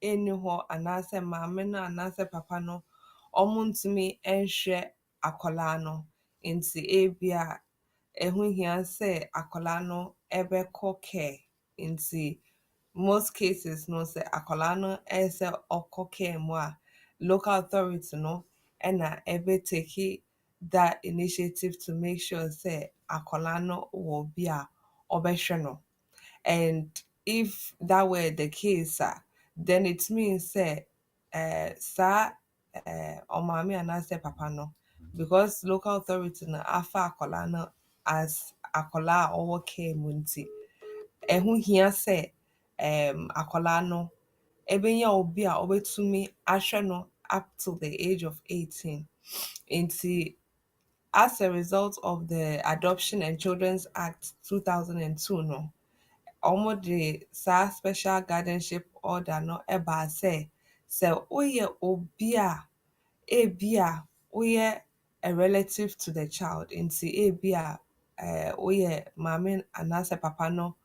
any ho anase maame no anase papa no omuntumi enhwe akola no nti ebia ehu hia se akola no ebeko care nti most cases no say akola no ese okoke mu a local authority no na ebe take that initiative to make sure say akola no will be a obehwe no. And if that were the case then it means say sa omami and say papa no, because local authority no afa akola no as akola or care munti ehu hia say akola no ebenya obi a obetumi ahwe no up to the age of 18 nti as a result of the Adoption and Children's Act 2002 no omo de sa special guardianship order no eba say oye obi a ebi a oye a relative to the child nti ebi a oye mama anase papa no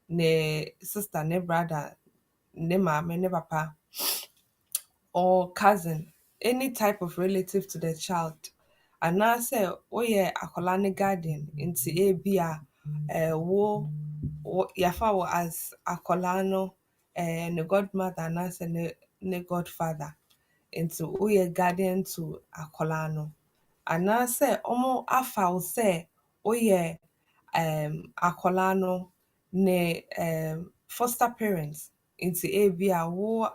ne sister ne brother ne mama ne papa or cousin, any type of relative to the child. And now say, oh yeah, akola ne guardian into ABA, yafa wo as akola no, ne godmother and I say ne godfather into oh yeah, guardian to akola no. And now say, omo afa wo say, oh yeah, akola no ne foster parents into ABA wo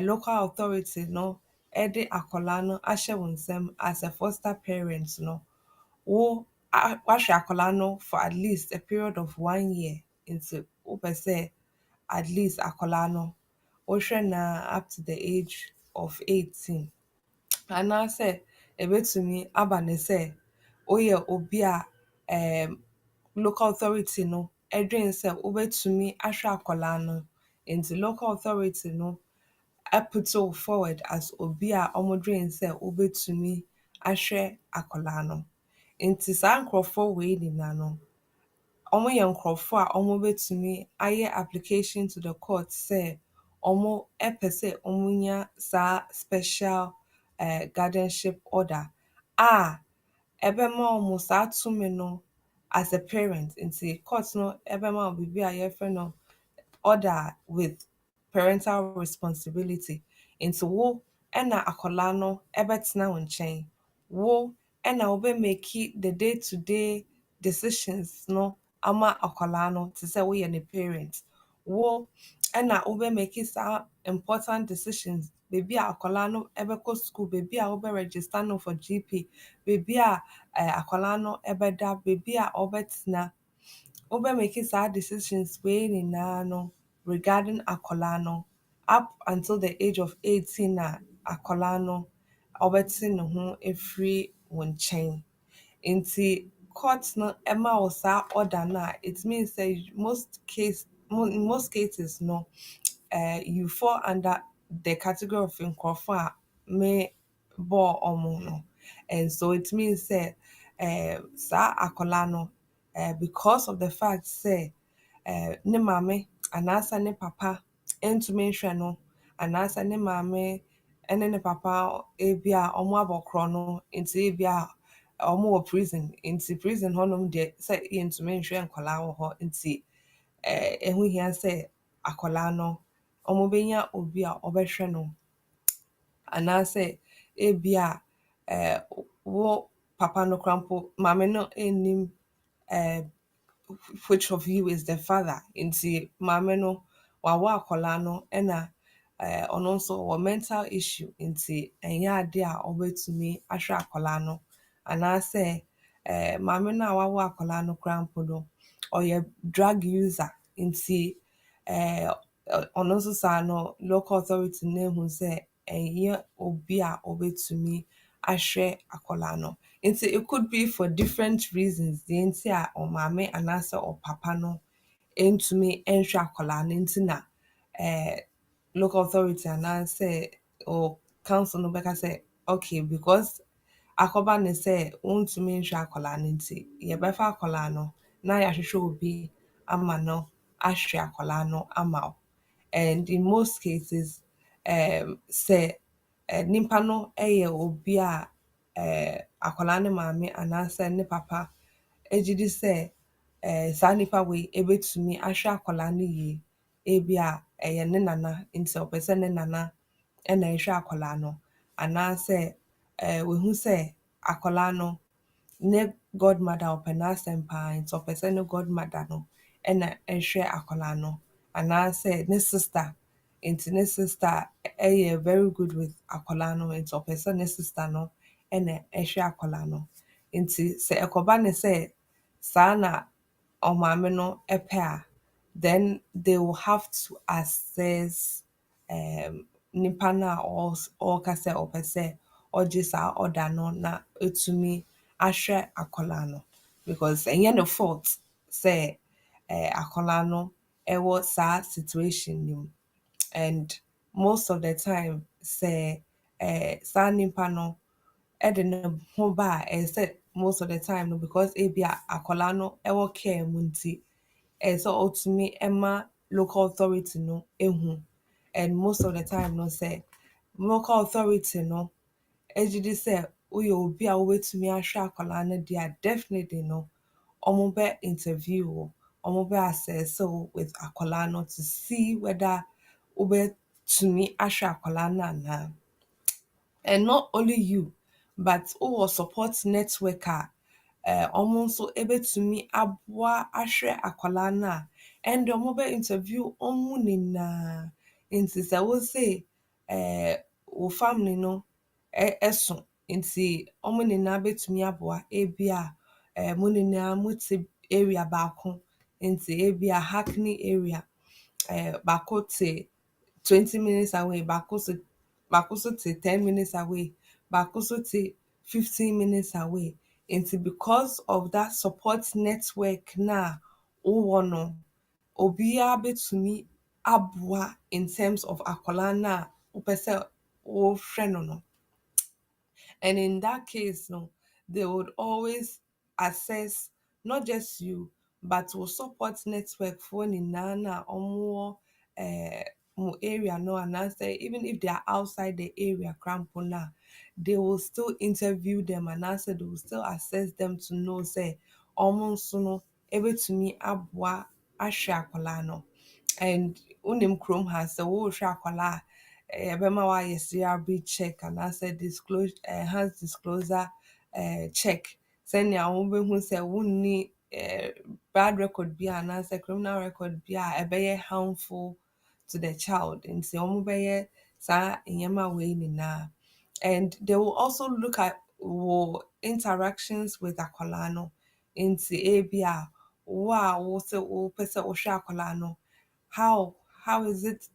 local authority no ede akola no ahye wo nsam as a foster parent no wahwe akola no for at least a period of 1 year into wopɛ sɛ at least akola no wohwɛ na up to the age of 18 anaasɛ ebetumi aba ne sɛ woyɛ obi a local authority no ɛdwen sɛ wobɛtumi ahwɛ akola no nti local authority no put forward as obi a ɔmodwen sɛ wobɛtumi ahwɛ akola no nti saa nkurɔfoɔ wei nyinaa no ɔmoyɛ nkurɔfoɔ a ɔmobɛtumi ayɛ application to the court sɛ ɔmo pɛ sɛ ɔmonya saa special guardianship order a ɛbɛma ɔmo saa tumi no as a parent nti court no ɛbɛma ɔmo biribi a yɛfrɛ no order with parental responsibility nti wo ɛna akola no ɛbɛtena wo nkyɛn wo ɛna wobɛmaki the day to day decisions no ama akola no te sɛ woyɛ ne parent wo ɛna wobɛmaki saa important decisions baby a akola no ɛbɛkɔ school baby a wobɛ register no for GP baby a akola no ɛbɛda baby a ɔbɛtena wobɛmaki saa decisions wei nyinaa no regarding akola no up until the age of 18 na akola no obeti ne ho efiri wo nkyɛn nti court no ɛma wo saa order na it means say in most cases no you fall under the category of nkurɔfo a me bɔ ɔmo no and so it means say saa akola no because of the fact say ne maame anaasɛ ne papa ntumi nhwɛ no anaasɛ ne maame ɛne ne papa ebi a ɔmo abɔ no nti ebi a ɔmo wɔ prison nti prison hɔnom deɛ sɛ yɛntumi nhwɛ nkɔlaa wɔ hɔ nti ɛho hia sɛ akɔlaa no ɔmo benya obi a ɔbɛhwɛ no anaasɛ ebi a wo papa no koraa mpo maame no nnim which of you is the father nti maame no wawo akola no ɛna ɔno nso wɔ mental issue nti ɛnyɛ ade a ɔbɛtumi ahwɛ akola no anaasɛ maame no a wawo akola no koraa mpo no ɔyɛ drug user nti ɔno nso saa no local authority no ehu sɛ ɛnyɛ obi a ɔbɛtumi ahwɛ akola no nti it could be for different reasons the nti a ɔmaame anaasɛ ɔpapa no ntumi nhwɛ akola no nti na local authority anaasɛ or council no bɛka sɛ okay because akɔba ne sɛ wontumi nhwɛ akola no nti yɛbɛfa akola no na yɛahwehwɛ obi ama no ahwɛ akola no ama wo and in most cases sɛ nipa no yɛ obi a akwadaa ne maame anaasɛ ne papa agye di sɛ saa nipa wei ebetumi ahwɛ akwadaa no yie ebi a ɛyɛ ne nana nti ɔpɛ sɛ ne nana ɛna ɛhwɛ akwadaa no anaasɛ wehu sɛ akwadaa no ne godmother ɔpɛ n'asɛm paa nti ɔpɛ sɛ ne godmother no ɛna ɛhwɛ akwadaa no anaasɛ ne sister nti ne sister ɛyɛ very good with akwadaa no nti ɔpɛ sɛ ne sister no ɛna ɛhwɛ akwadaa no nti sɛ ɛkɔba ne sɛ saa na ɔmaame no ɛpɛ a then they will have to assess nipa no a ɔreka sɛ ɔpɛ sɛ ɔgye saa order no na ɛtumi ahwɛ akwadaa no because ɛnyɛ ne fault sɛ akwadaa no ɛwɔ saa situation no mu and most of the time sɛ saa nipa no ɛde ne ho ba a ɛyɛ sɛ most of the time no because ebi a akwadaa no ɛwɔ care mu nti ɛyɛ sɛ ɔtumi ɛma local authority no ehu and most of the time no sɛ local authority no agye di sɛ woyɛ obi a wobɛtumi ahwɛ akwadaa no deɛ a definitely no ɔmo bɛ interview wo ɔmo bɛ assess wo with akwadaa no to see whether wobɛtumi ahwɛ akwadaa no anaa and not only you but wowɔ support network a ɔmo nso ebetumi aboa ahwɛ akwadaa no a and ɔmo bɛ interview ɔmo nyinaa nti sɛ wose wo family no ɛso nti ɔmo nyinaa betumi aboa ebi a mo nyinaa mote area baako nti ebi a Hackney area baako te 20 minutes away baako so te 10 minutes away baako so te 15 minutes away nti because of that support network na wowɔ no obiara betumi aboa in terms of akwadaa no a wopɛ sɛ wohwɛ no no and in that case no they would always assess not just you but will support network for nyinaa na ɔmo mo area no anaasɛ even if they are outside the area crampo na they will still interview them anaasɛ they will still assess them to know sɛ ɔmo nso no ebetumi aboa ahwɛ akwadaa no and wonim kurom ha sɛ wohwɛ akwadaa a ɛbɛma woayɛ CRB check anaasɛ disclose enhanced disclosure check sɛnea wobɛhu sɛ wonni bad record bi anaasɛ criminal record bi a ɛbɛyɛ harmful to the child nti wɔn bɛyɛ saa nneɛma wei nyinaa and they will also look at wo interactions with akwadaa no nti ebi a wo a wopɛ sɛ wohwɛ akwadaa no how is it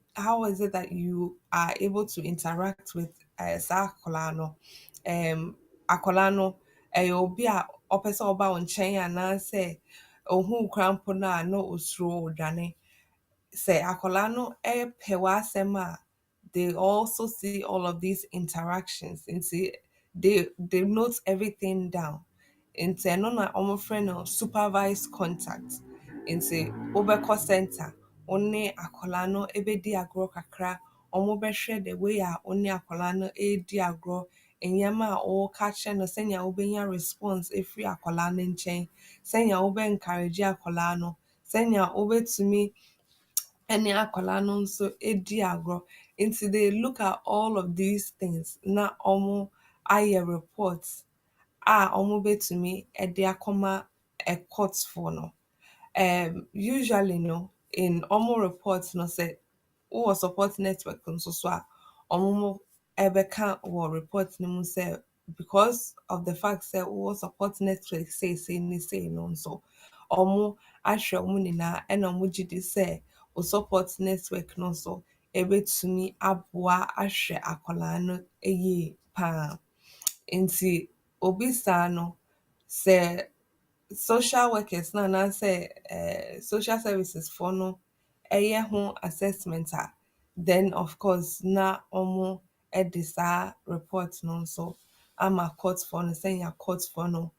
that you are able to interact with saa akwadaa no akwadaa no ɛyɛ obi a ɔpɛ sɛ ɔba wo nkyɛn anaasɛ ohun kora mpo no a na osuro odwane sɛ akwadaa no ɛpɛ w'asɛm a they also see all of these interactions nti they note everything down nti ɛno na wɔfrɛ no supervised contact nti wobɛkɔ center wo ne akwadaa no ebɛdi agorɔ kakra bɛhwɛ the way a wo ne akwadaa no edi agorɔ nneɛma a wɔka kyerɛ no sɛnea wobɛnya response efiri akwadaa no nkyɛn sɛnea wobɛ encourage akwadaa no sɛnea wobɛtumi ɛne akwadaa no nso edi agorɔ nti they look at all of these things na ayɛ reports a betumi ɛde akɔma courtfoɔ no usually no in reports no sɛ wowɔ support network nso so a mo ɛbɛka wɔ report no mu sɛ because of the fact sɛ wowɔ support network say no nso ahwɛ ɔmo nyinaa ɛna ɔmo gye di sɛ wo support network no nso ebetumi aboa ahwɛ akwadaa no yie paa nti obi saa no sɛ social workers na anaasɛ social services foɔ no ɛyɛ ho assessment a then of course na ɔmo ɛde saa report no nso ama courtfoɔ no sɛnea courtfoɔ no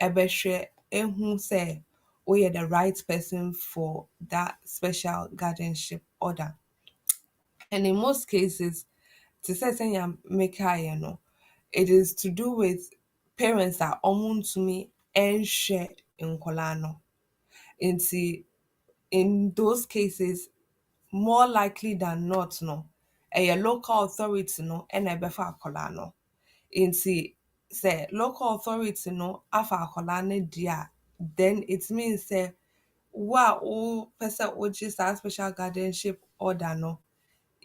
ɛbɛhwɛ ehu sɛ woyɛ the right person for that special guardianship order And in most cases, to say senya mekae no, it is to do with parents that ɔmontumi ɛnhwɛ nkɔlaa no. Nti in those cases, more likely than not no, a local authority no ɛna ɛbɛfa akɔlaa no. Nti sɛ local authority no afa akwadaa no di a, then it means sɛ wo a wopɛ sɛ wogye saa special guardianship order no,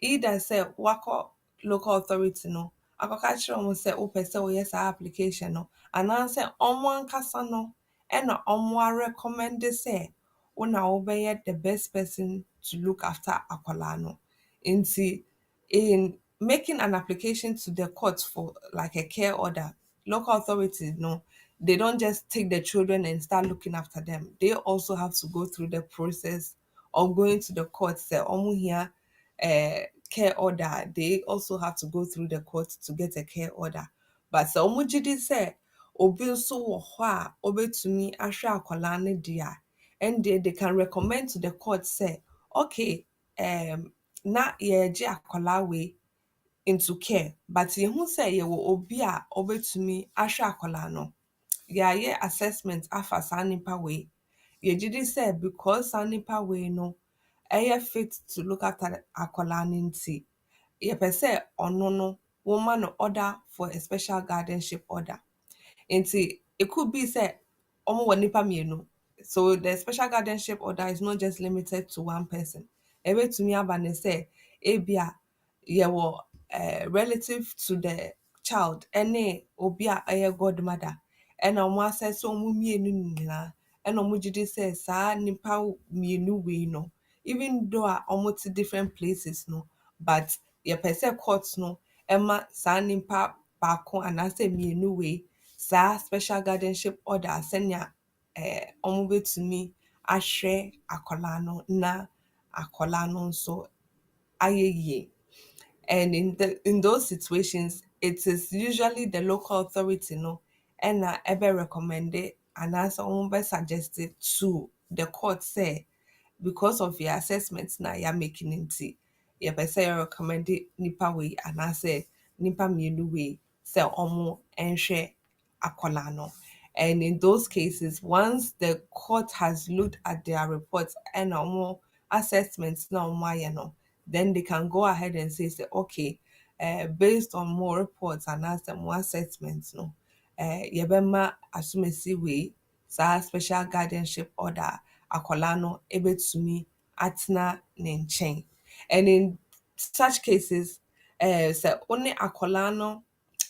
either sɛ woakɔ local authority no akɔka kyerɛ wɔn sɛ wopɛ sɛ woyɛ saa application no, anaasɛ wɔn ankasa no ɛna wɔn recommend sɛ wo na wobɛyɛ the best person to look after akwadaa no. Nti in making an application to the court for like a care order, local authorities no, they don't just take the children and start looking after them. They also have to go through the process of going to the court. Say, omu here, care order. They also have to go through the court to get a care order. But so omu jidi say, obi nso wɔ hɔ a obetumi ahwɛ akwadaa no di a, and they can recommend to the court say, okay, na yɛgye akwadaa wei into care, but yɛhu sɛ yɛwɔ obi a ɔbɛtumi ahwɛ akwadaa no. Yɛayɛ assessment afa saa nipa wei. Yɛgye di sɛ because saa nipa wei no ɛyɛ fit to look after akwadaa no nti, yɛpɛ sɛ ɔno no wɔma no order for a special guardianship order. Nti it could be say ọmọ wɔ nipa mmienu. So the special guardianship order is not just limited to one person. Ebetumi aba ne sɛ ebia yɛwɔ relative to the child ɛne obi a ɛyɛ godmother ɛna ɔmo asɛ sɛ ɔmo mmienu nyinaa ɛna ɔmo gye di sɛ saa nipa mmienu wei no, even though a ɔmo te different places no, but yɛpɛ sɛ court no ɛma saa nipa baako anaasɛ mmienu wei saa special guardianship order sɛnea ɔmo betumi ahwɛ akwadaa no na akwadaa no nso ayɛ yie. And in those situations, it is usually the local authority no ɛna ɛbɛ recommend it anaasɛ ɔmo bɛ suggest it to the court say because of your assessment na you're making nti yɛpɛ sɛ yɛ recommend nipa wei anaasɛ nipa mmienu wei sɛ ɔmo ɛnhwɛ akwadaa no. And in those cases, once the court has looked at their reports and ɔmo assessments na ɔmo ayɛ no, then they can go ahead and say okay, based on more reports and more assessments no, yɛbɛma asomasi wei saa special guardianship order akwadaa no ebetumi atena ne nkyɛn. And in such cases, sɛ wo ne akwadaa no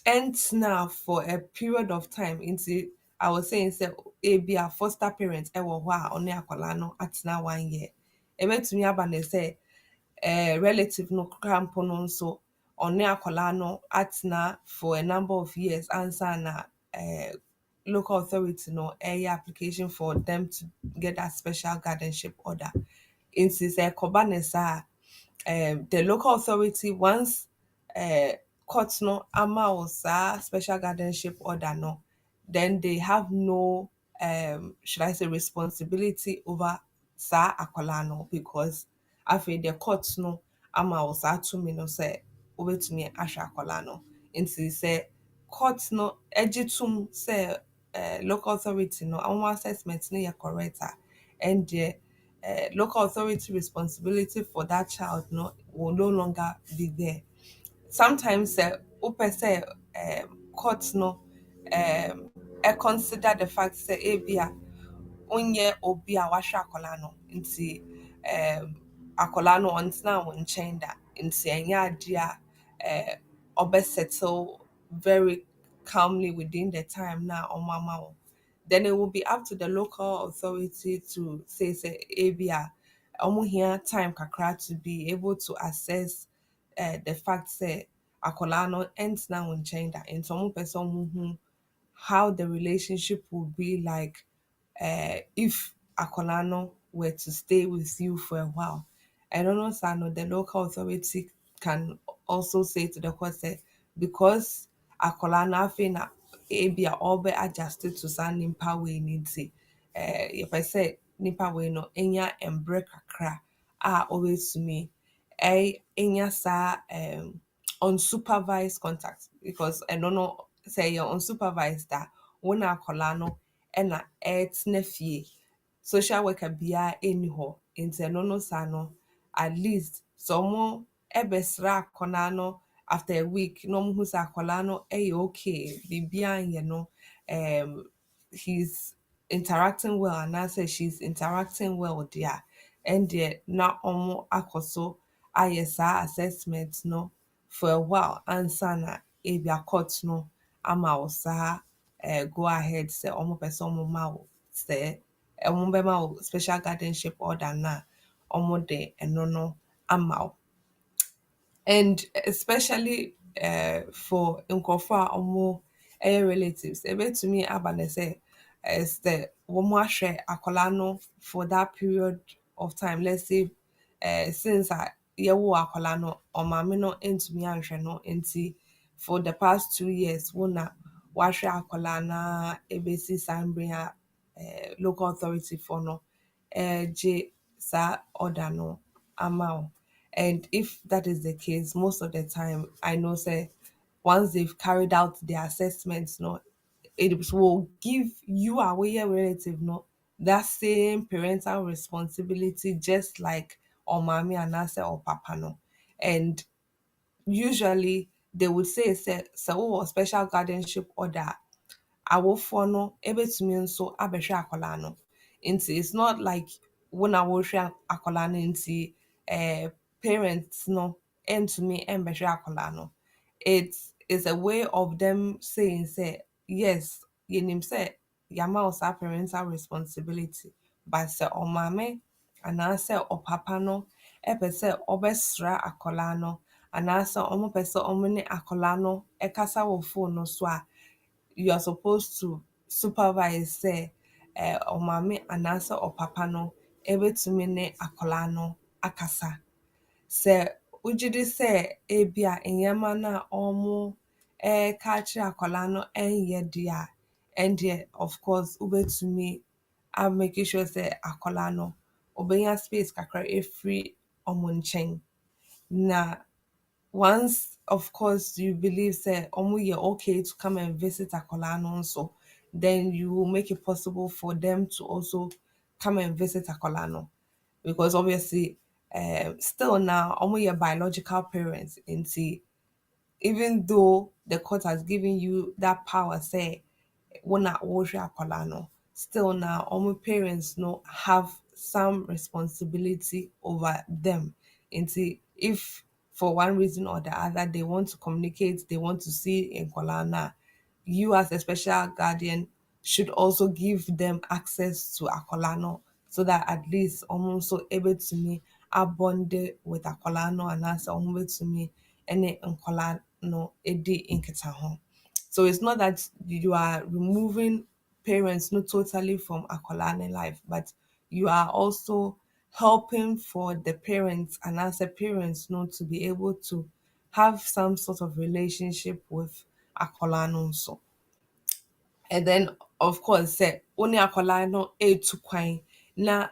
ɛntena for a period of time nti I was saying sɛ ebi a foster parents ɛwɔ hɔ a ɔne akwadaa no atena 1 year. Ebetumi aba ne sɛ relative no koraa mpo no nso ɔne akwadaa no atena for a number of years ansa na local authority no ɛyɛ application for them to get that special guardianship order. Nti sɛ ɛkɔba ne saa the local authority once court no ama wo saa special guardianship order no, then they have no should I say responsibility over saa akwadaa no because afei the court no ama wo saa tumi no sɛ wobɛtumi ahwɛ akwadaa no. Nti sɛ court no agye tom sɛ local authority no wɔn assessment no yɛ correct a, and the local authority responsibility for that child no will no longer be there. Sometimes wopɛ sɛ court no consider the fact sɛ ebia wonyɛ obi a wahwɛ akwadaa no nti akwadaa no ɔntena wo nkyɛn da nti ɛnyɛ ade a ɔbɛsettle very calmly within the time na ɔmo ama wo. Then it will be up to the local authority to say ebia ɔmo hia time kakra to be able to assess the fact say akwadaa no ɛntena wo nkyɛn da nti ɔmo pɛ sɛ ɔmo hu how the relationship would be like if akwadaa no were to stay with you for a while. I don't know, Sano, the local authority can also say to the court say because akwadaa no afei na ebi a ɔbɛ adjusted to saa nipa wei ne nti yɛpɛ sɛ nipa wei no enya mbrɛ kakra a ɔbɛtumi ɛnya saa unsupervised contact because ɛno no sɛ ɛyɛ unsupervised a wo na akwadaa no ɛna ɛtena fie social worker biara ɛnni hɔ nti ɛno no saa no at least sɛ ɔmo ɛbɛsra akwadaa no after a week na ɔmo hu sɛ akwadaa no ɛyɛ okay biribiara nyɛ no he's interacting well anaasɛ she's interacting well deɛ ɛndeɛ na ɔmo akɔ so ayɛ saa assessment no for a while ansa na ebia court no ama wo saa go ahead sɛ ɔmo pɛ sɛ ɔmo ma wo sɛ ɔmo bɛma wo special guardianship order na ɔmo de ɛno no ama wo. And especially for nkurɔfoɔ a ɔmo ɛyɛ relatives ɛbɛtumi aba ne sɛ sɛ wɔn ahwɛ akwadaa no for that period of time let's say since a yɛwoo akwadaa no ɔmaame no ntumi anhwɛ no nti for the past 2 years wo na wahwɛ akwadaa na ebesi saa mbere a local authority for no gye saa order no ama wo. And if that is the case, most of the time, I know, say, once they've carried out their assessments, no, it will give you away your relative, no, that same parental responsibility, just like or mommy and answer or papa, no. And usually they would say, so special guardianship order awofoɔ no ebetumi nso abɛhwɛ akwadaa no nti it's not like wo na wohwɛ akwadaa no nti parents no ntumi mbɛhwɛ akwadaa no it's a way of them saying say yes yɛnim sɛ yɛama wo saa parental responsibility but sɛ ɔmaame anaasɛ ɔpapa no ɛpɛ sɛ ɔbɛsra akwadaa no anaasɛ ɔmo pɛ sɛ ɔmo ne akwadaa no ɛkasa wɔ phone no so a you are supposed to supervise sɛ ɔmaame anaasɛ ɔpapa no ebetumi ne akwadaa no akasa. Sɛ wogye di sɛ ebia nneɛma no a ɔmo ɛreka akyerɛ akwadaa no ɛnyɛ deɛ a ɛndeɛ of course wobɛtumi make sure sɛ akwadaa no ɔbɛnya space kakra efiri ɔmo nkyɛn na once of course you believe say omo you're okay to come and visit akwadaa no nso then you will make it possible for them to also come and visit akwadaa no because obviously still now omo your biological parents nti even though the court has given you that power say wona wohwɛ akwadaa no still now all parents no have some responsibility over them nti if for one reason or the other they want to communicate they want to see nkwadaa no a you as a special guardian should also give them access to akwadaa no so that at least ɔmo nso ebetumi abonde with akwadaa no anaasɛ ɔmo betumi ɛne nkwadaa no edi nkitaho. So it's not that you are removing parents not totally from akwalane life, but you are also helping for the parents and as a parents not to be able to have some sort of relationship with akwalane also. And then of course say only akwalane no to kwan na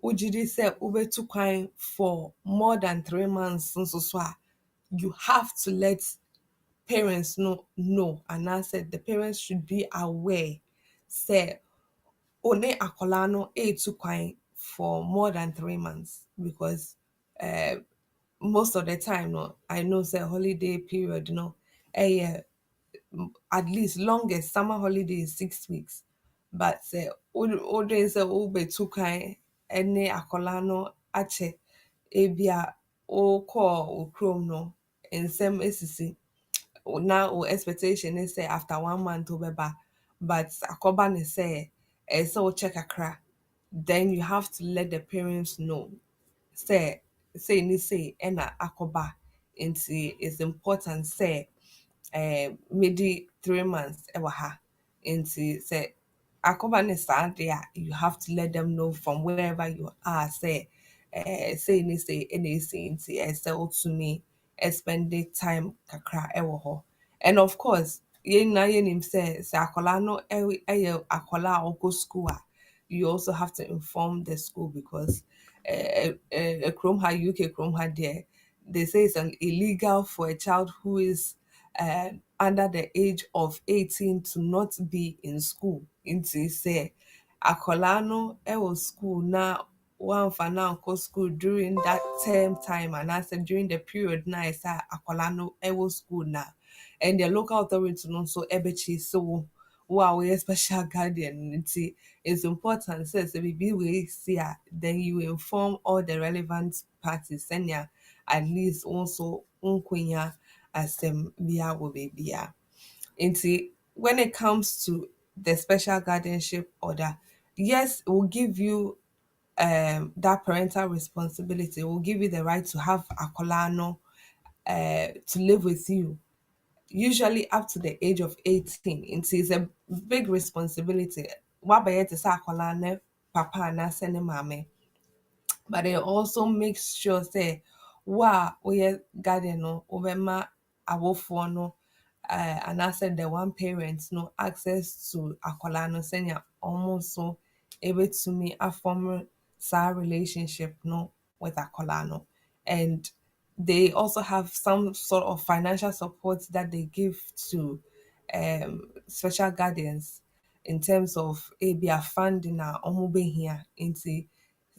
ujidi say ube to kwan for more than 3 months so you have to let parents know and I said the parents should be aware say one akwadaa no etu kwan for more than 3 months because most of the time no I know say holiday period at least longest summer holiday is 6 weeks but say all days say obetu kwan any akwadaa no ache ebia o call o chrome no nsɛm esisi now our expectation is say after 1 month over but akoba ne say so check akra then you have to let the parents know say ni say ena akoba nti it's important say maybe 3 months ewa ha nti say akoba ne saa there you have to let them know from wherever you are say ni say any say nti say to me spending time kakra ewo ho and of course yen na yenim say akola no akola oko school you also have to inform the school because chrome ha UK chrome ha there they say it's illegal for a child who is under the age of 18 to not be in school. Nti say akwadaa no ɛwɔ school na wamfa na nkɔ school during that term time and I said during the period na ɛsɛ akwadaa no ɛwɔ school na, and the local authority no nso ɛbɛkyi so wow, we special guardian. It's important. Says we see then you inform all the relevant parties. And yeah, at least also unkunya asem biya wo bebia. When it comes to the special guardianship order, yes, it will give you that parental responsibility. It will give you the right to have a kolano to live with you usually up to the age of 18. It's a big responsibility. Wabayɛ te sɛ akwadaa ne papa anaasɛ ne maame. But it also makes sure say wa woyɛ guardian no wobɛma awofoɔ no anaasɛ the one parent no access to akwadaa no sɛnea ɔmo nso ɛbɛtumi afɔm saa relationship no with akwadaa no. And they also have some sort of financial support that they give to special guardians in terms of ebia funding a ɔmo behia nti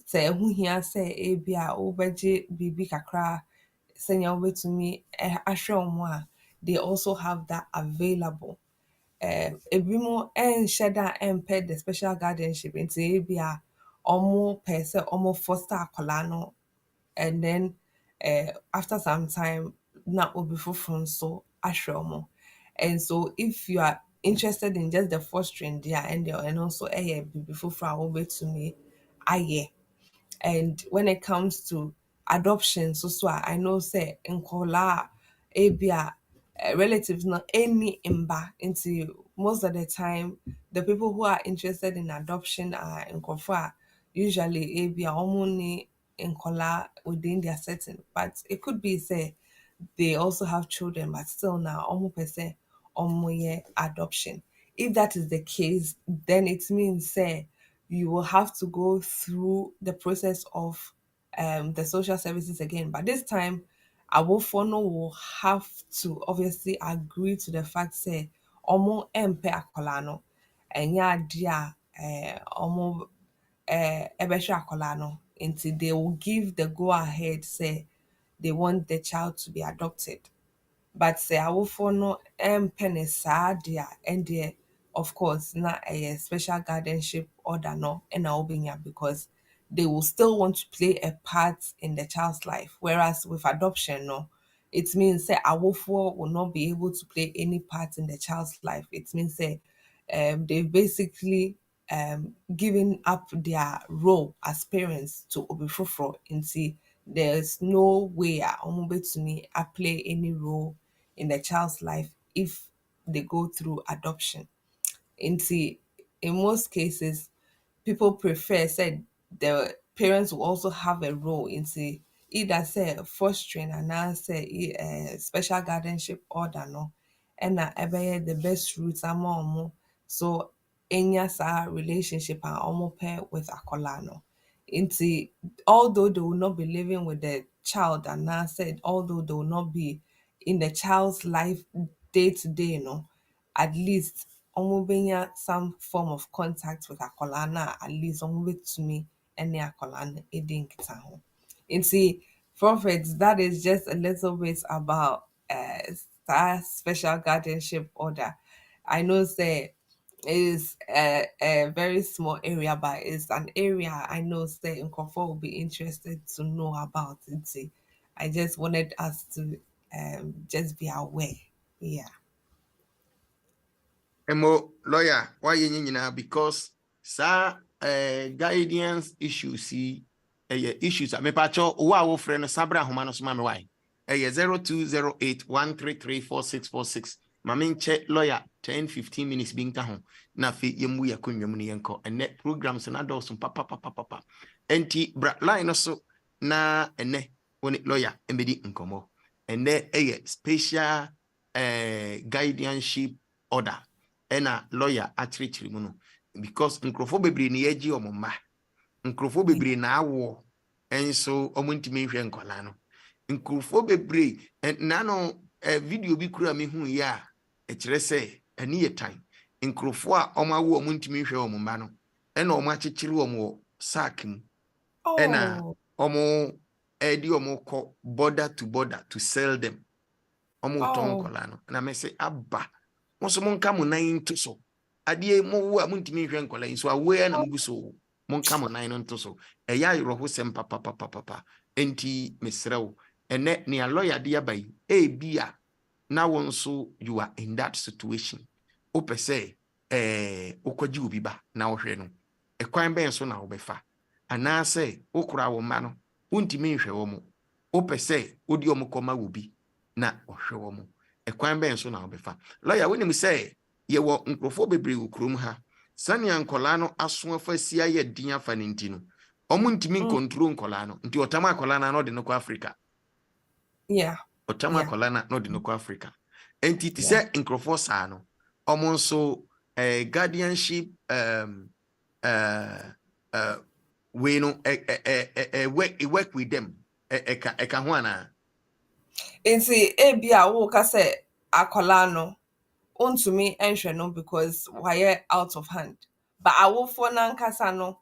sɛ ɛho hia sɛ ebia wobɛgye biribi kakra sɛnea wobɛtumi ahwɛ ɔmo a they also have that available. Ebinom ɛnhyɛ da ɛmpɛ the special guardianship nti ebia ɔmo pɛ sɛ ɔmo foster akwadaa no and then after some time na obi foforɔ nso ahwɛ ɔmo. And so if you are interested in just the fostering there and also ɛyɛ biribi foforɔ a wobɛtumi ayɛ. And when it comes to adoption, so I know say nkola ebia relatives not any imba into most of the time the people who are interested in adoption are nkofa usually ebia omuni nkola within their setting, but it could be say they also have children but still now almost per se adoption. If that is the case, then it means say you will have to go through the process of the social services again. But this time, our no will have to obviously agree to the fact say omo empe akolano and ya dia omo ebesha akolano until they will give the go ahead say they want the child to be adopted. But sɛ awofoɔ no mpɛ ne saa deɛ ɛndeɛ of course na ɛyɛ special guardianship order no ɛna wobɛnya because they will still want to play a part in the child's life, whereas with adoption no it means say awofoɔ will not be able to play any part in the child's life. It means say they've basically given up their role as parents to obi foforɔ nti there's no way a ɔmo betumi play any role in the child's life if they go through adoption. Into in most cases, people prefer said the parents will also have a role into either say fostering and now say special guardianship order no and the best route among so enya sa relationship and almost pair with akola no. Into although they will not be living with the child and now said although they will not be in the child's life day to day no, at least ɔmo benya some form of contact with akwadaa no a at least ɔmo betumi ne akwadaa no edi nkita ho. Nti prophets, that is just a little bit about that special guardianship order. I know say is a very small area, but it's an area I know say Nkofo will be interested to know about it. See, I just wanted us to just be aware. Yeah. Emo lawyer, why you know because sa guidance issues see issues me pacho wa friend sabra humano suma me why 0208-133-4646 mamin check lawyer 10-15 minutes being taho na fi yemu ya kunwum ni yenko ene programs na do so papa enti bra line so na ene woni lawyer embedi nkomo ene special guardianship order ena lawyer akyerɛkyerɛ mu no because nkrofo bebre ne yaji omoma nkrofo bebre na awo enso omuntimi hwɛ nkwala no nkurufo bebree nano video bi kura me hu ya ekire se ani ye tan nkurufo a omawo omo ntimi hwe omo ma no na omo akyekere omo sack mu na Oh, omo edi omo ko border to sell them omo ton oh, kola no na me se abba mo so monka mo nan to so ade mo wo a mo ntimi hwe nkola so awe na oh, mbu so monka mo nan no to so eya yoro sem papa enti mesrew ene ne a lawyer de abai bia na won so you are in that situation ope say okwaji obi ba na wohwe no ekwan ben so na obefa ana say okura wo ma no untimi nhwe wo mo ope say odi omukoma wobi na ohwe wo mo ekwan ben so na obefa lawyer wenim say ye wo nkrofo bebre ukrum ha sania nkola no aso afa sia ye din afa nti no omo ntimi mm, control nkola no nti otama akola na no de no kwa Africa yeah, otama yeah, akola na no de no kwa Africa enti ti yeah. se nkrofo sa no omo nso guardianship uh we no work with them eka ho ana Nti ebia wo ka say akola no untumi enhwe no because why out of hand. But awofo na nkasa no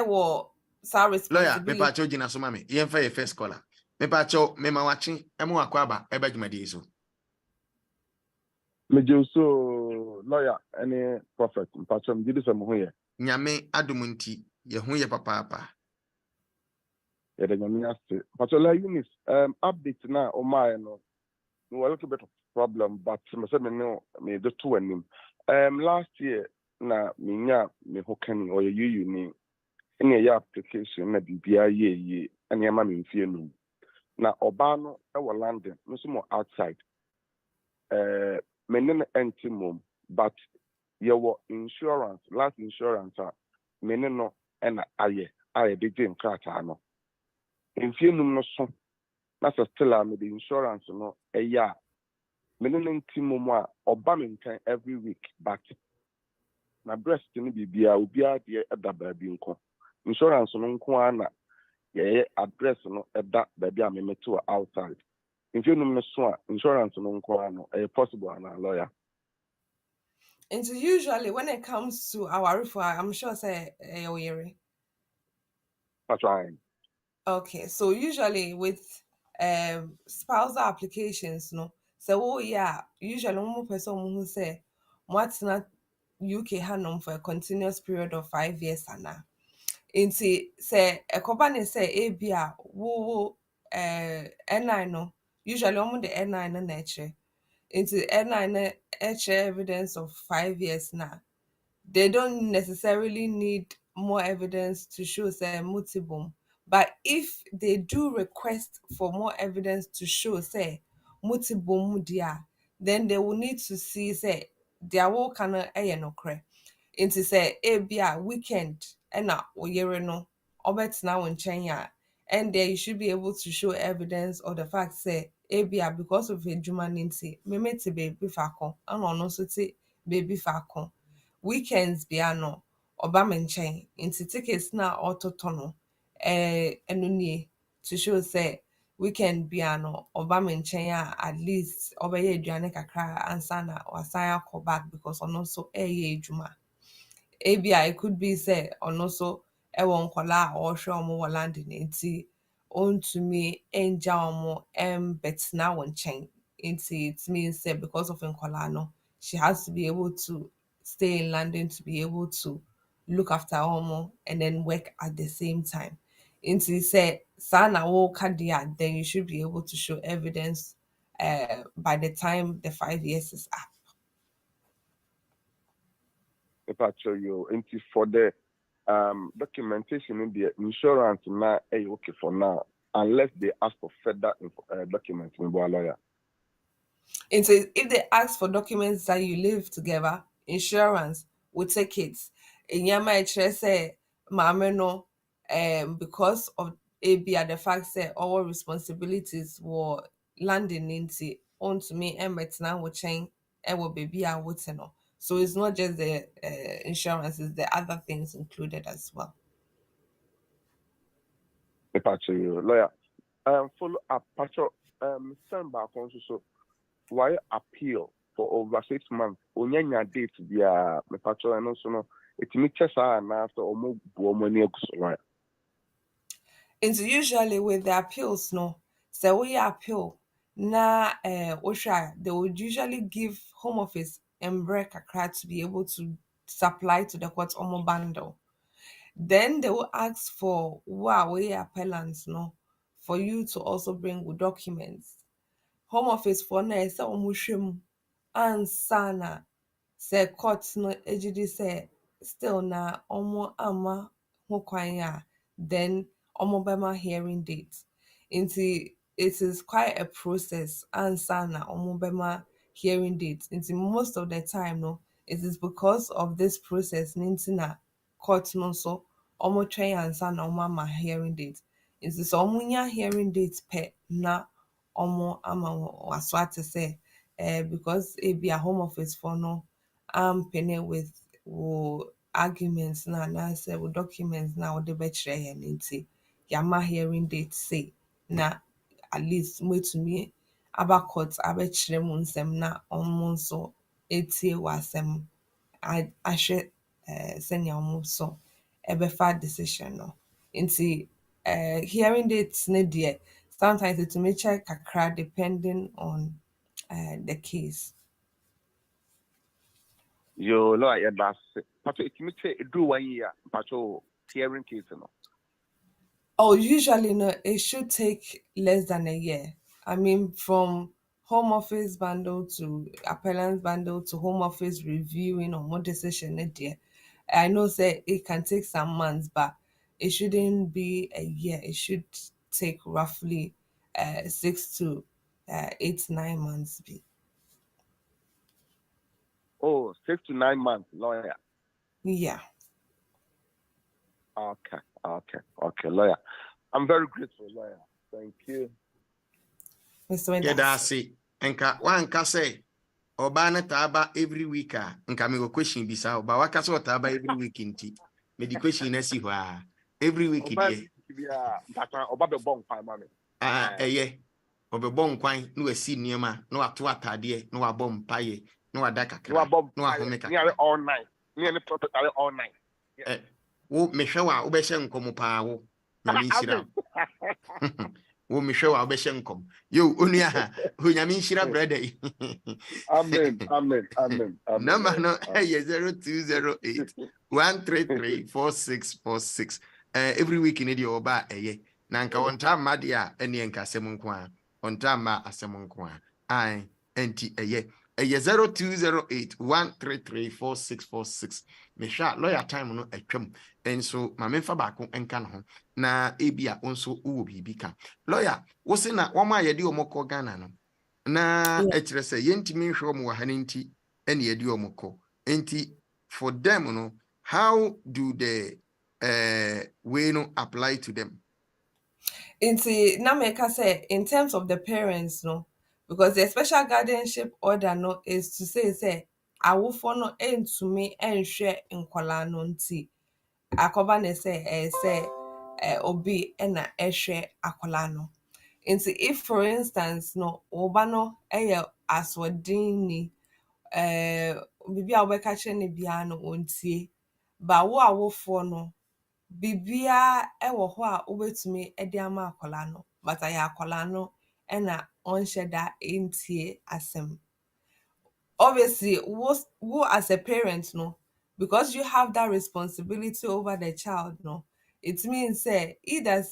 wo sa lawyer me responsibility. pa cho gina so mame yen fa ye first caller me pa cho me ma wachi emo akwa aba eba dwumadi so Mejo so lawyer any prophet mpatcham didi some ho ye nyame adumunti ye ho ye papa ye de nyame ase patchola Eunice update na o my no a little bit of problem but me say me no me do to anim last year na minya me ho kan o ye ni any application na bibia ye ani ama me mfie no na oba no e wo London no so mo outside me ne enti mom but your insurance, last insurance, mene no ena aye de gye nkrataa no. Mfie num no so na still am the insurance no eya mene no nti mom a oba me nkan every week but na breast ni bibia obia de eda baabi nko. Insurance no nko ana ye address no eda baabi a me meto outside. Mfie num no so a insurance no nko ano possible ana lawyer. And so usually when it comes to our referral, I'm sure say Oyere. That's right. Okay, so usually with spousal applications, no. So oh yeah, usually one person who say what's not UK hanom for a continuous period of 5 years ana. Nti say ekoba ne say ebia wo N9 no usually omo the N9 na eche. Nti N9 na eche evidence of 5 years na they don't necessarily need more evidence to show say multiple. But if they do request for more evidence to show say multiple dia, then they will need to see say their work can no cre. Into say be a weekend and na oyere no obetna wo nchen ya and there you should be able to show evidence of the fact say be a because of adwuma nti me mete baby fa kon and ono so te baby fa kon weekends bia no oba me nchen nti tickets na ototo no eno nie to show say weekend bia no oba me nchen a at least obeye aduane kakra ansa na wasan akọ back because ono so eye adwuma ebia it could be say ono so ewo nkola a ohwe omo wo land nti ontumi enja omo betna wo nchen nti it means say because of nkola no she has to be able to stay in London to be able to look after omo and then work at the same time nti say sana wo kadia then you should be able to show evidence by the time the 5 years is up. If I show you into for the documentation in the insurance na okay for now unless they ask for further documents with a lawyer. And so if they ask for documents that you live together, insurance will take it. In Yama say mama no because of ABA the fact say our responsibilities were landing into onto me and now we chain and will be a no. So it's not just the insurance, it's the other things included as well. If I show you lawyer, follow up patrol send back on so why appeal for over 6 months onyanya date dia me patrol and also no it me chess and after omo bo money right. And so usually with the appeals, no, so we appeal na osha, they would usually give Home Office and break a card to be able to supply to the court omo bundle. Then they will ask for wow we appellants, no, for you to also bring with documents. Home Office for na ɛsɛ ɔmo hwɛ mu ansa na sɛ court no agye di sɛ still na ɔmo ama ho kwan a then ɔmo bɛma hearing date. Nti it is quite a process ansa na ɔmo bɛma hearing date. Nti most of the time no it is because of this process ne nti na court no nso ɔmo twɛn ansa na ɔmo ama hearing date. Nti sɛ ɔmo nya hearing date pɛ na ɔmo ama waso ate sɛ because ebi a Home Office for no ampene with wo arguments na anaasɛ wo documents na wɔde bɛkyerɛ yɛn nti yɛama hearing date say na at least moetumi aba court abɛkyerɛ mu nsɛm na ɔmo nso etie w'asɛm ahwɛ sɛnea ɔmo so ɛbɛfa decision no. Nti hearing dates ne deɛ sometimes it may check kakra depending on the case. Yo no yeah that's patrol it me say do 1 year patrol hearing case no. Oh, usually no, it should take less than a year. I mean, from Home Office bundle to appellant bundle to Home Office reviewing or more decision there. I know say it can take some months, but it shouldn't be a year. It should take roughly 6 to 8 9 months. Be Oh, 6 to 9 months lawyer. yeah. Okay, lawyer. I'm very grateful, lawyer. Thank you. Mr. Yeah, Wendas. that's it. Enka wanka say oba na taba every week a nka me go question bisa oba waka say taba every week nti me di question na si hwa every week die Oba be bon kwan ma me. Eye obebɔ nkwan na wasi nneɛma na wato atade na wabɔ mpaye na wada kakra na wahome kakra all night. Me and the protocol all night. wo mehwɛ wa wobɛhyɛ nkɔm paa wo nyame nhyira wo mehwɛ wa wobɛhyɛ nkɔm yo onua ha ho nyame nhyira brother yi Amen. number no ɛyɛ 0208 133 4646 every week in the oba ɛyɛ na nka wonta ma de a ɛne nka asɛm nko a wonta ma asɛm nko a ai enti ɛyɛ 0208 133 4646 mehwɛ lawyer time no atwam enso ma memfa baako enka no ho na ebia onso wo bibi ka lawyer wo se na wo ma yɛde omokɔ Ghana no na ɛkyerɛ sɛ yɛntimi nhwɛ omo wa ha nti ɛne yɛde omokɔ enti for them no how do the way no apply to them? Na meka say in terms of the parents no, because the special guardianship order no is to say awofo no entumi enhwe nkwala no nti akoba ne say obi na ehwe akwala no. Nti if for instance no oba no aswodin ni bibi a wobɛka kyerɛ ne bia no ontie ba wo awofo no bibia ɛwɔ hɔ a wobɛtumi de ama akwala no but ayɛ akwala no ɛna ɔnhyɛ da ntie asɛm. Obviously wo as a parent no, because you have that responsibility over the child no, it means either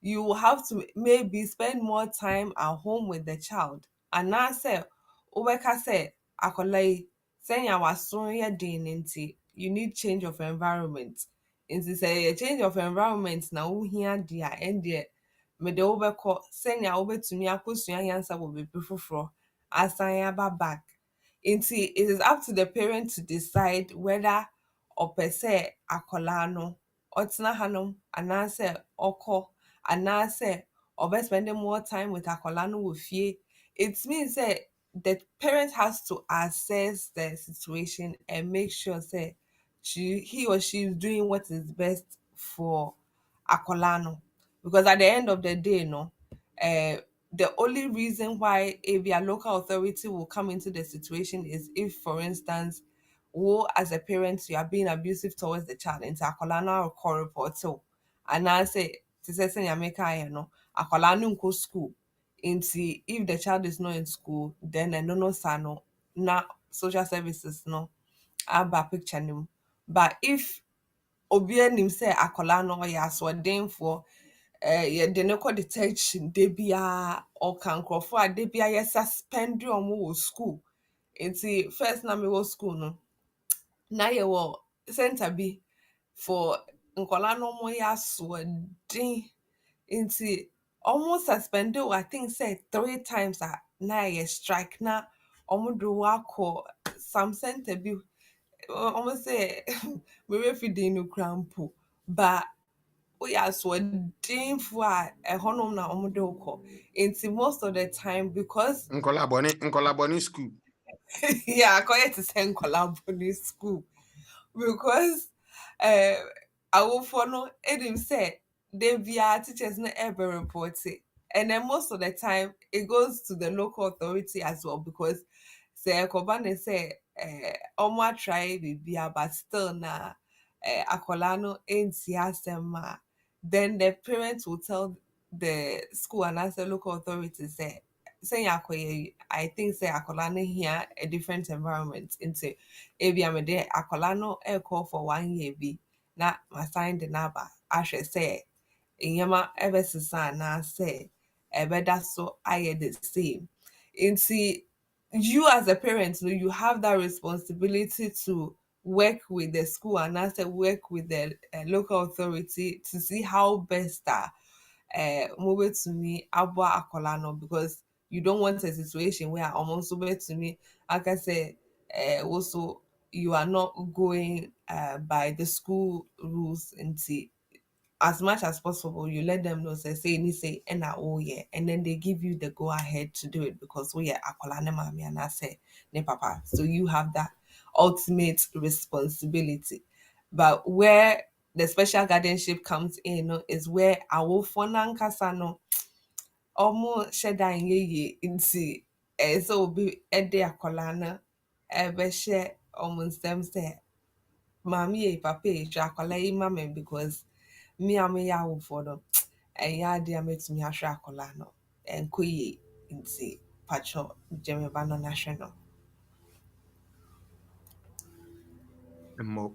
you will have to maybe spend more time at home with the child and now wobɛka sɛ akwala yi sɛnea waso yɛ den nti you need change of environment. Nti sɛ a change of environment na wohia de a ɛndeɛ mede wobɛkɔ sɛnea wobɛtumi akɔsua nyansa wɔ baabi foforɔ asan aba back. Nti it is up to the parent to decide whether ɔpɛ sɛ akwadaa no ɔtena hanom anaasɛ ɔkɔ anaasɛ ɔbɛspend more time with akwadaa no wɔ fie. It means that the parent has to assess the situation and make sure say he or she is doing what is best for akwadaa no, because at the end of the day no the only reason why a local authority will come into the situation is if, for instance, who as a parent you are being abusive towards the child into akolana or call report so and I say to say America no akolana go school into if the child is not in school then no sano na social services no aba picture nim but if obi anim say akola no ɔyɛ asoɔdenfoɔ yɛde ne kɔ detection da biara ɔka nkurɔfoɔ a da biara yɛ suspend ɔmo wɔ school nti first na mewɔ school no na yɛwɔ center bi for nkɔla no ɔmo yɛ asoɔden nti ɔmo suspend wɔ I think say 3 times a na yɛ strike na ɔmo de wɔ akɔ some center bi almost say we feeding no crampo but we are so for a honor na omodoko into most of the time because Nkolaboni school. yeah I to send collab in school because uh I will follow Edim said they be our teachers not ever report it. And then most of the time it goes to the local authority as well because say Kobane say Oma try be but still na akolano ain't siasema then the parents will tell the school and as the local authority say I think say akolano here a different environment into ebi amede akolano e call for 1 year bi na assign the number ahwe say inyama ever sisa na say ebeda so ayɛ the same nti you as a parent you have that responsibility to work with the school and also work with the local authority to see how best move to me abwa akola no because you don't want a situation where almost over to me like I say also you are not going by the school rules and as much as possible, you let them know, say, and oh yeah, and then they give you the go ahead to do it because we are akolane mami and I say ne papa. So you have that ultimate responsibility. But where the special guardianship comes in is where our fonankasa no almost sheda ye into so be ede akolana ebe share almost them say mommy ye papa ye akola yi mama because me a me ya wo for no ɛnyɛ ade a mɛtumi ahwɛ akwadaa no ɛnkɔ yie nti patwɔ gye me ba no n'ahwɛ no. Mo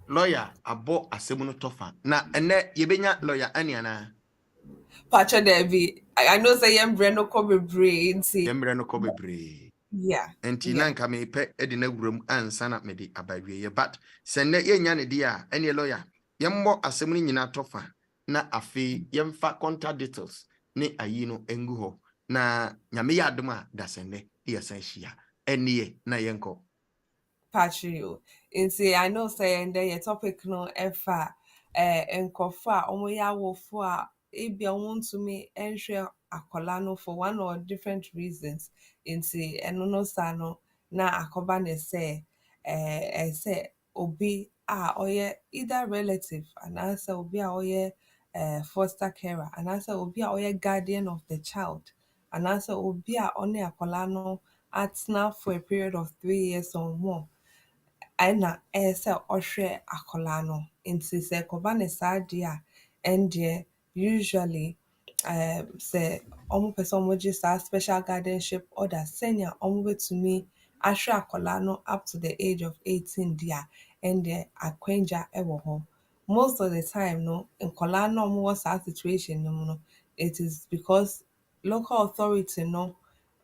lawyer abo asɛm no tɔfa na ɛnɛ yɛbɛnya lawyer ani ana Patwɔ daabi I know say yɛmbrɛ no kɔ bebree nti yɛmmerɛ no kɔ bebree yeah enti na nka mepɛ de na wuram ansa na mede abawie but sɛ nnɛ yɛnya ne deɛ a ɛne lawyer yɛmmɔ asɛm no nyinaa tɔfa na afei yɛmfa contact details ne ayi no ngu hɔ na nyame yɛ adom a da sɛ nnɛ ne yɛsan hyia ɛneɛ na yɛnkɔ patrio nti I know say ndɛ yɛ topic no ɛfa nkɔfo a wɔyɛ awofo a ebi a wɔntumi nhwɛ akwadaa no for one or different reasons nti ɛno no saa no na akɔba ne sɛ ɛsɛ obi a ɔyɛ either relative anaasɛ obi a ɔyɛ foster carer anaasɛ obi a ɔyɛ guardian of the child anaasɛ obi a ɔne akwadaa no atena for a period of 3 years or more ɛna ɛsɛ ɔhwɛ akwadaa no nti sɛ kɔba ne saa deɛ a ɛndeɛ usually sɛ ɔmo pɛ sɛ ɔmo gye saa special guardianship order sɛnea ɔmo betumi ahwɛ akwadaa no up to the age of 18 deɛ a ɛndeɛ akwagya ɛwɔ hɔ most of the time no nkwadaa no a ɔmo wɔ saa situation no mu no it is because local authority no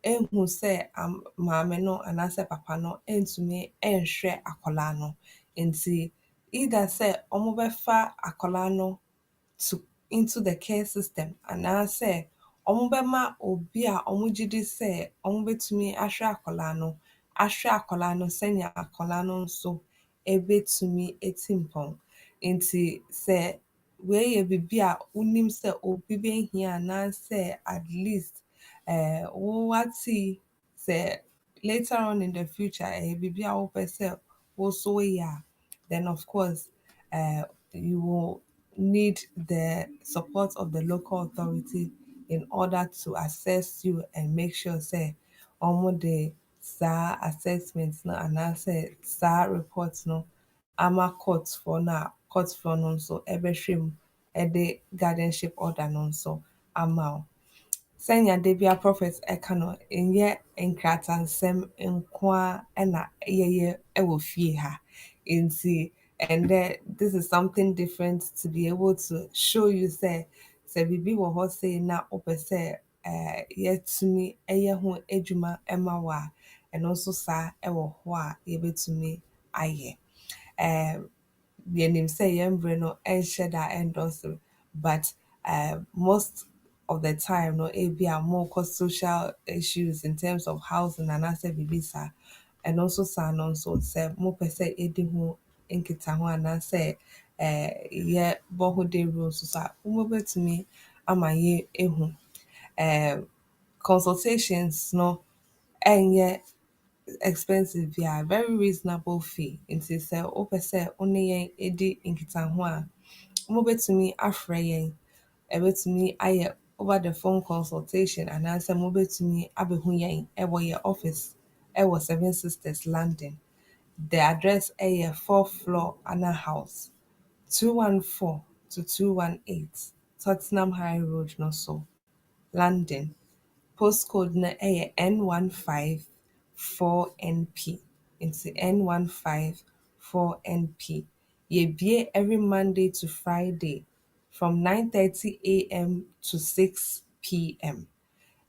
ehu sɛ maame no anaasɛ papa no ntumi nhwɛ akwadaa no nti either sɛ ɔmo bɛfa akwadaa no to into the care system anaasɛ ɔmo bɛma obi a ɔmo gye di sɛ ɔmo betumi ahwɛ akwadaa no sɛnea akwadaa no nso ebetumi eti mpɔn nti sɛ wei yɛ biribi a wonim sɛ obi behia anaasɛ at least wowate sɛ later on in the future ɛyɛ biribi a wopɛ sɛ wo so woyɛ a then of course you will need the support of the local authority in order to assess you and make sure say the sa assessments no anaasɛ saa reports no ama court for no nso ɛbɛhwɛ mu de guardianship order no nso ama wo. Sɛnea da bia prophet ɛka no ɛnyɛ nkratansɛm nko a ɛna yɛyɛ ɛwɔ fie ha. Nti and then this is something different to be able to show you say biribi wɔ hɔ sei na wopɛ sɛ yɛtumi ɛyɛ ho adwuma ɛma wo a ɛno nso saa ɛwɔ hɔ a yɛbɛtumi ayɛ. Yɛnim sɛ yɛn mmerɛ no ɛnhyɛ da ɛndɔso but most of the time no ebia more cause social issues in terms of housing anaasɛ biribi saa ɛno nso saa no nso sɛ mopɛ sɛ yɛdi ho nkita ho anaasɛ yɛbɔ ho dawuro nso so a wobɛtumi ama yɛ ehu. Consultations no ɛnyɛ expensive bia, very reasonable fee. Nti sɛ wopɛ sɛ wo ne yɛn edi nkitaho a mobɛtumi afrɛ yɛn ɛbɛtumi ayɛ over the phone consultation anaasɛ mobɛtumi abɛhu yɛn ɛwɔ yɛ office ɛwɔ 7 Sisters London. The address ɛyɛ 4th floor Anna House 214 to 218 Tottenham High Road no so London. Postcode na ɛyɛ N154NP. It's N154NP. Yɛbie every Monday to Friday from 9:30 a.m. to 6 p.m.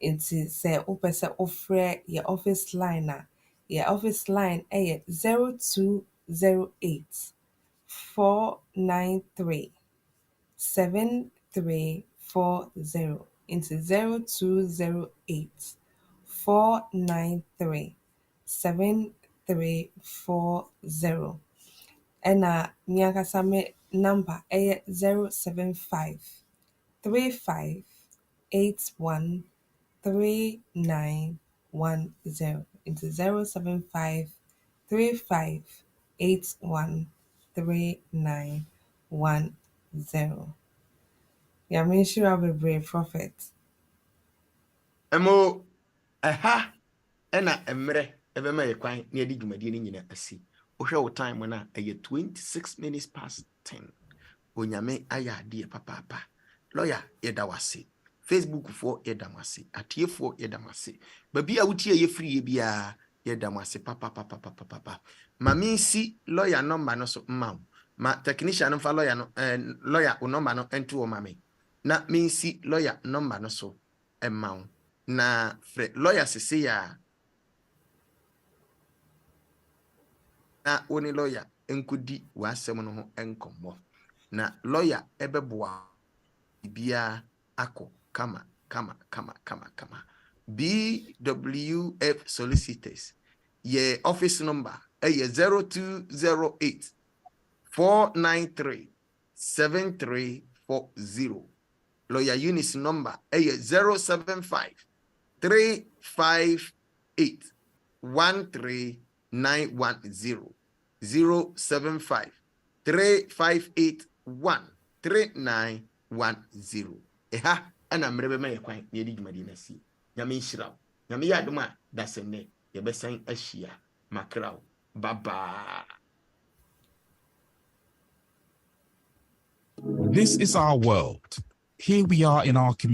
Nti sɛ wopɛ sɛ wofrɛ yɛ office line a yɛ office line ɛyɛ 0208 493 7340. Into 0208 493 7340. Ɛna me ankasa me number ɛyɛ 075 35 81 3910. Into 075 35 81 3910. Nyame nhyira bebree prophet. Emo aha ɛna emmerɛ ɛbɛma yɛ kwan na yɛde dwumadie no nyina asi. Wohwɛ wo time na ɛyɛ 26 minutes past 10. Onyame ayɛ adeɛ papaapa. Lawyer yɛda wase. Facebook for yɛda wase. Atiefoɔ yɛda wase. Baabi a wotie yɛ free bia yɛda wase papa. Ma mensi lawyer number no so ma. Ma technician no fa lawyer no lawyer o number no ento o ma me. Na mensi lawyer number no so ma. Na fre lawyer sese ya na oni lawyer enkodi wasɛm no ho enkommo. Na lawyer ebeboa bia ako kama. BWF Solicitors. Ye office number ye 0208 493 7340. Lawyer Eunice number ye 075 358 13910. 075 358 13910. Eha ana mrebe ma yekwan na yedi dwumadi na si. Nyame nhyira. Nyame yɛ adom a dasenne yɛbɛsan ahyia makraw. Bye. This is our world. Here we are in our community.